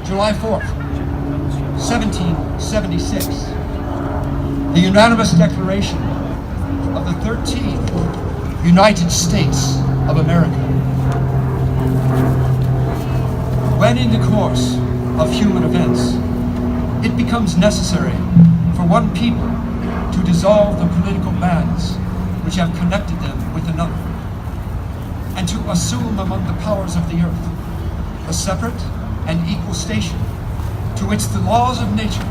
July 4th, 1776, the unanimous declaration of the 13th United States of America. When in the course of human events, it becomes necessary for one people to dissolve the political bands which have connected them with another, and to assume among the powers of the earth a separate and equal station to which the laws of nature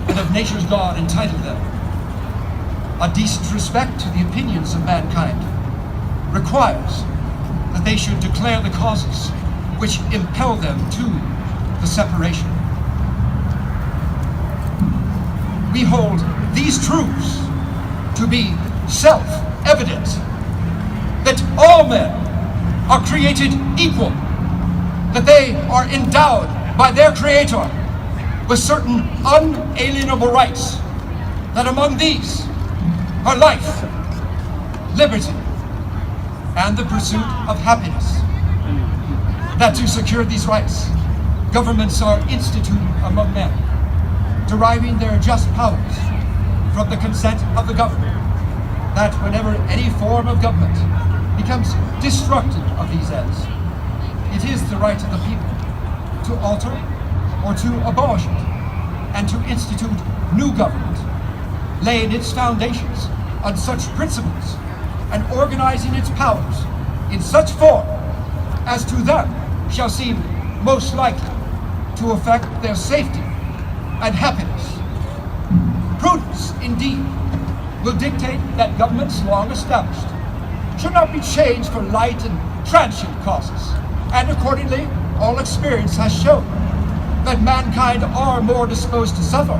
and of nature's God entitle them. A decent respect to the opinions of mankind requires that they should declare the causes which impel them to the separation. We hold these truths to be self-evident, that all men are created equal, that they are endowed by their Creator with certain unalienable rights, that among these are life, liberty, and the pursuit of happiness. That to secure these rights, governments are instituted among men, deriving their just powers from the consent of the governed, that whenever any form of government becomes destructive of these ends, it is the right of the people to alter or to abolish it, and to institute new government, laying its foundations on such principles and organizing its powers in such form as to them shall seem most likely to affect their safety and happiness. Prudence, indeed, will dictate that governments long established should not be changed for light and transient causes, and accordingly all experience has shown that mankind are more disposed to suffer,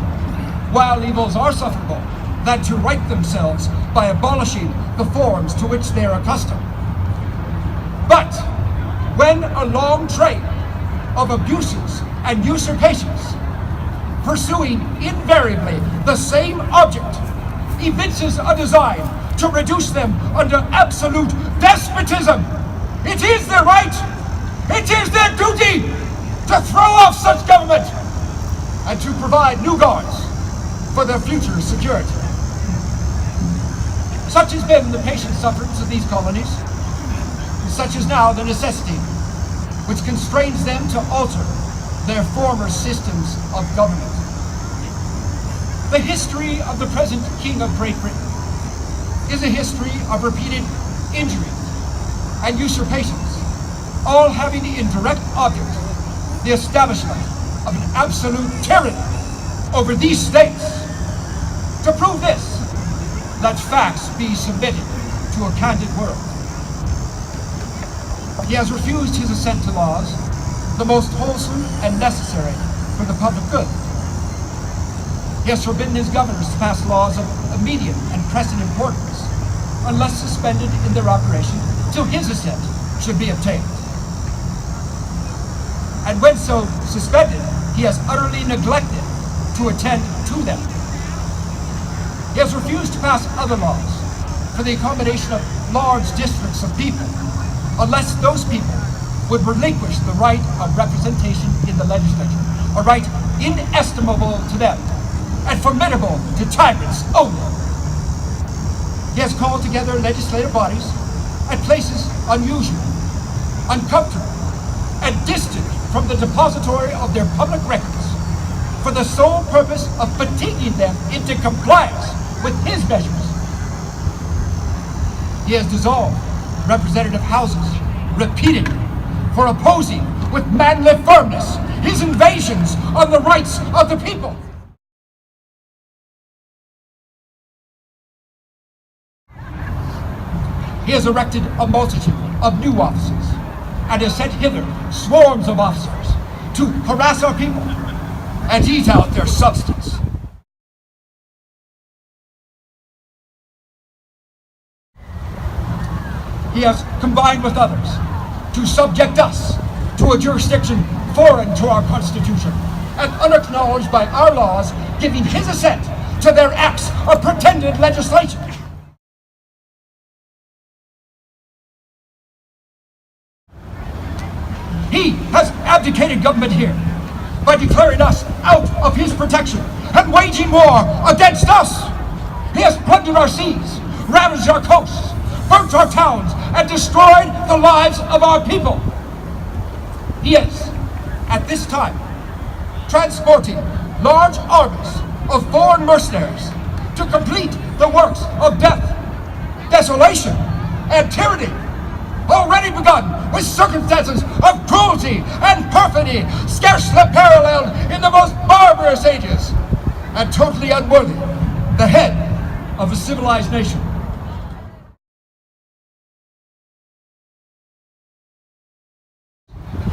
while evils are sufferable, than to right themselves by abolishing the forms to which they are accustomed. But when a long train of abuses and usurpations, pursuing invariably the same object, evinces a design to reduce them under absolute despotism, it is their right, it is their duty to throw off such government and to provide new guards for their future security. Such has been the patient sufferance of these colonies, and such is now the necessity which constrains them to alter their former systems of government. The history of the present King of Great Britain is a history of repeated injuries and usurpations, all having in direct object the establishment of an absolute tyranny over these states. To prove this, let facts be submitted to a candid world. He has refused his assent to laws, the most wholesome and necessary for the public good. He has forbidden his governors to pass laws of immediate and pressing importance, unless suspended in their operation till his assent should be obtained. And when so suspended, he has utterly neglected to attend to them. He has refused to pass other laws for the accommodation of large districts of people, unless those people would relinquish the right of representation in the legislature, a right inestimable to them and formidable to tyrants only. He has called together legislative bodies at places unusual, uncomfortable, and distant from the depository of their public records, for the sole purpose of fatiguing them into compliance with his measures. He has dissolved representative houses repeatedly for opposing with manly firmness his invasions on the rights of the people. He has erected a multitude of new offices and has sent hither swarms of officers to harass our people and eat out their substance. He has combined with others to subject us to a jurisdiction foreign to our Constitution and unacknowledged by our laws, giving his assent to their acts of pretended legislation. He has abdicated government here by declaring us out of his protection and waging war against us. He has plundered our seas, ravaged our coasts, burnt our towns, and destroyed the lives of our people. He is, at this time, transporting large armies of foreign mercenaries to complete the works of death, desolation, and tyranny, already begun with circumstances of cruelty and perfidy scarcely paralleled in the most barbarous ages, and totally unworthy the head of a civilized nation.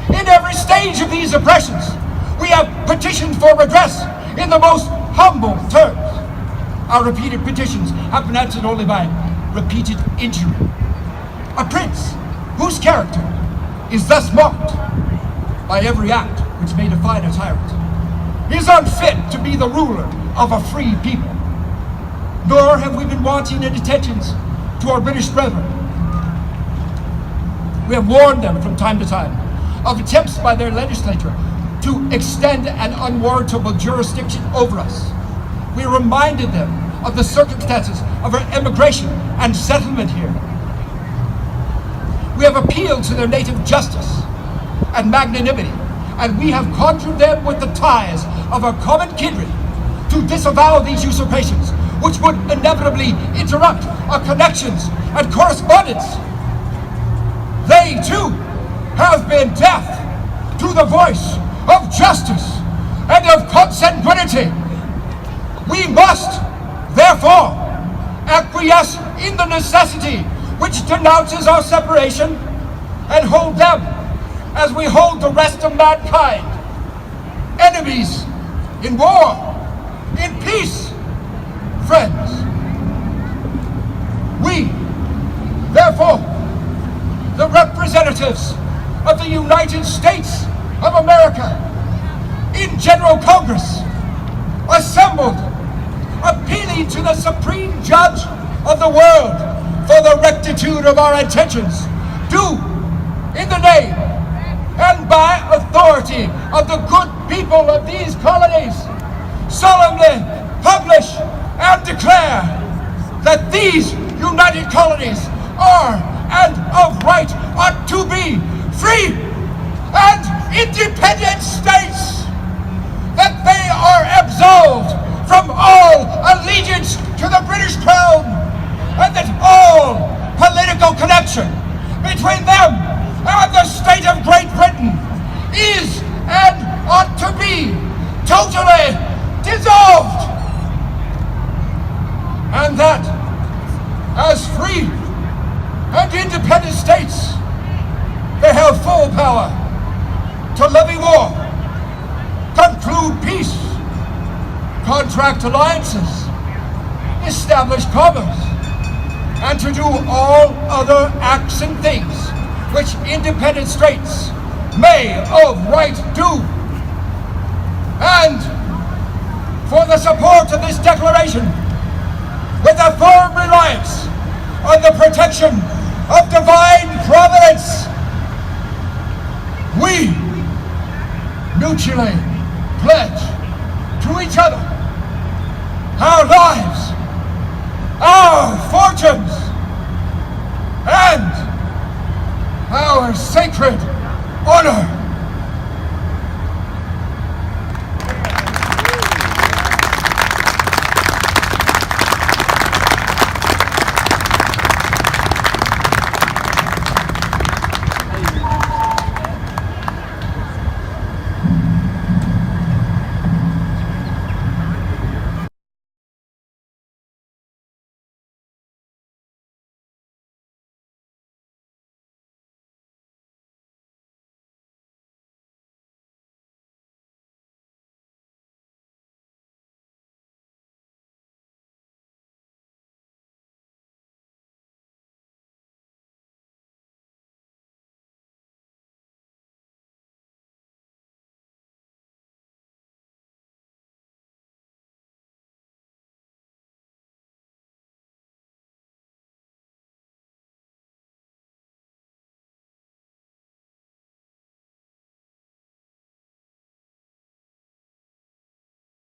In every stage of these oppressions, we have petitioned for redress in the most humble terms. Our repeated petitions have been answered only by repeated injury. A prince whose character is thus marked by every act which may define a tyrant is unfit to be the ruler of a free people. Nor have we been wanting in attentions to our British brethren. We have warned them from time to time of attempts by their legislature to extend an unwarrantable jurisdiction over us. We reminded them of the circumstances of our emigration and settlement here. We have appealed to their native justice and magnanimity, and we have conjured them with the ties of our common kindred to disavow these usurpations, which would inevitably interrupt our connections and correspondence. They, too, have been deaf to the voice of justice and of consanguinity. We must, therefore, acquiesce in the necessity which denounces our separation and hold them as we hold the rest of mankind, enemies in war, in peace, friends. We, therefore, the representatives of the United States of America in General Congress, assembled, appealing to the Supreme Judge of the world for the rectitude of our intentions, do, in the name and by authority of the good people of these colonies, solemnly publish and declare that these united colonies are and of right ought to be free and independent states, that they are absolved from all allegiance to the British Crown, and that all political connection between them and the state of Great Britain is and ought to be totally dissolved, and that as free and independent states they have full power to levy war, conclude peace, contract alliances, establish commerce, and to do all other acts and things which independent states may of right do. And for the support of this declaration, with a firm reliance on the protection of divine providence, we mutually pledge to each other our lives, our fortunes, and our sacred honor.